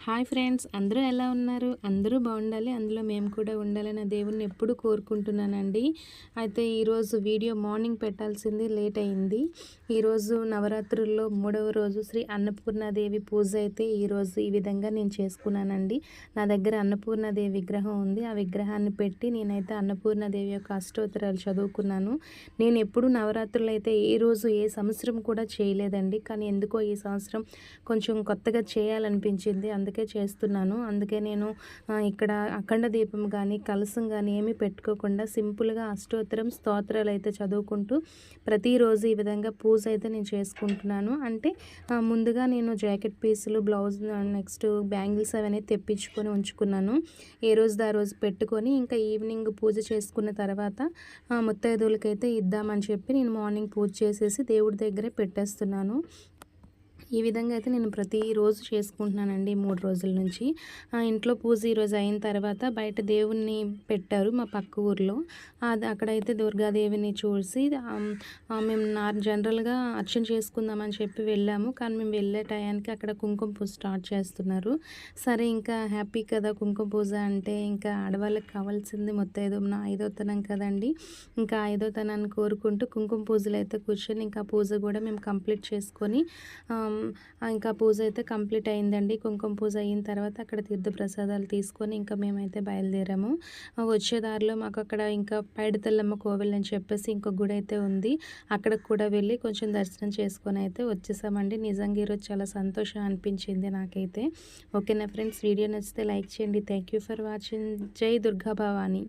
Hi friends, అందరూ ఎలా ఉన్నారు? అందరూ బాగుండాలి, అందులో మేము కూడా ఉండాలని దేవుణ్ణి ఎప్పుడు కోరుకుంటున్నానండి. అయితే ఈరోజు వీడియో మార్నింగ్ పెట్టాల్సింది లేట్ అయింది. ఈరోజు నవరాత్రుల్లో 3వ రోజు శ్రీ అన్నపూర్ణాదేవి పూజ అయితే ఈరోజు ఈ విధంగా నేను చేసుకున్నానండి. నా దగ్గర అన్నపూర్ణాదేవి విగ్రహం ఉంది. ఆ విగ్రహాన్ని పెట్టి నేనైతే అన్నపూర్ణాదేవి యొక్క అష్టోత్తరాలు చదువుకున్నాను. నేను ఎప్పుడు నవరాత్రులు అయితే ఏ రోజు ఏ సంవత్సరం కూడా చేయలేదండి. కానీ ఎందుకో ఈ సంవత్సరం కొంచెం కొత్తగా చేయాలనిపించింది, అందుకే చేస్తున్నాను. అందుకే నేను ఇక్కడ అఖండ దీపం కానీ కలసం కానీ ఏమీ పెట్టుకోకుండా సింపుల్గా అష్టోత్తరం స్తోత్రాలు అయితే చదువుకుంటూ ప్రతిరోజు ఈ విధంగా పూజ అయితే నేను చేసుకుంటున్నాను. అంటే ముందుగా నేను జాకెట్ పీసులు, బ్లౌజ్, నెక్స్ట్ బ్యాంగిల్స్ అవన్నీ తెప్పించుకొని ఉంచుకున్నాను. ఏ రోజుది ఆ రోజు పెట్టుకొని ఇంకా ఈవినింగ్ పూజ చేసుకున్న తర్వాత ముత్తైదువులకైతే ఇద్దామని చెప్పి నేను మార్నింగ్ పూజ చేసేసి దేవుడి దగ్గరే పెట్టేస్తున్నాను. ఈ విధంగా అయితే నేను ప్రతిరోజు చేసుకుంటున్నానండి 3 రోజుల నుంచి. ఇంట్లో పూజ ఈరోజు అయిన తర్వాత బయట దేవుణ్ణి పెట్టారు మా పక్క ఊర్లో. అక్కడైతే దుర్గాదేవిని చూసి మేము జనరల్గా అర్చన చేసుకుందామని చెప్పి వెళ్ళాము. కానీ మేము వెళ్ళే టయానికి అక్కడ కుంకుమ పూజ స్టార్ట్ చేస్తున్నారు. సరే ఇంకా హ్యాపీ కదా, కుంకుమ పూజ అంటే ఇంకా ఆడవాళ్ళకి కావాల్సింది నా 5వ తనం కదండి. ఇంకా 5వ తనాన్ని కోరుకుంటూ కుంకుమ పూజలు అయితే కూర్చొని ఇంకా పూజ కూడా మేము కంప్లీట్ చేసుకొని ఇంకా పూజ అయితే కంప్లీట్ అయిందండి. కుంకుమ పూజ అయిన తర్వాత అక్కడ తీర్థప్రసాదాలు తీసుకొని ఇంకా మేమైతే బయలుదేరాము. వచ్చే దారిలో మాకు అక్కడ ఇంకా పైడితల్లమ్మ కోవిల్ అని చెప్పేసి ఇంకో గుడి అయితే ఉంది. అక్కడికి కూడా వెళ్ళి కొంచెం దర్శనం చేసుకొని అయితే వచ్చేసామండి. నిజంగా ఈరోజు చాలా సంతోషం అనిపించింది నాకైతే. ఓకేనా ఫ్రెండ్స్, వీడియో నచ్చితే లైక్ చేయండి. Thank you for watching. జై దుర్గా భవాని.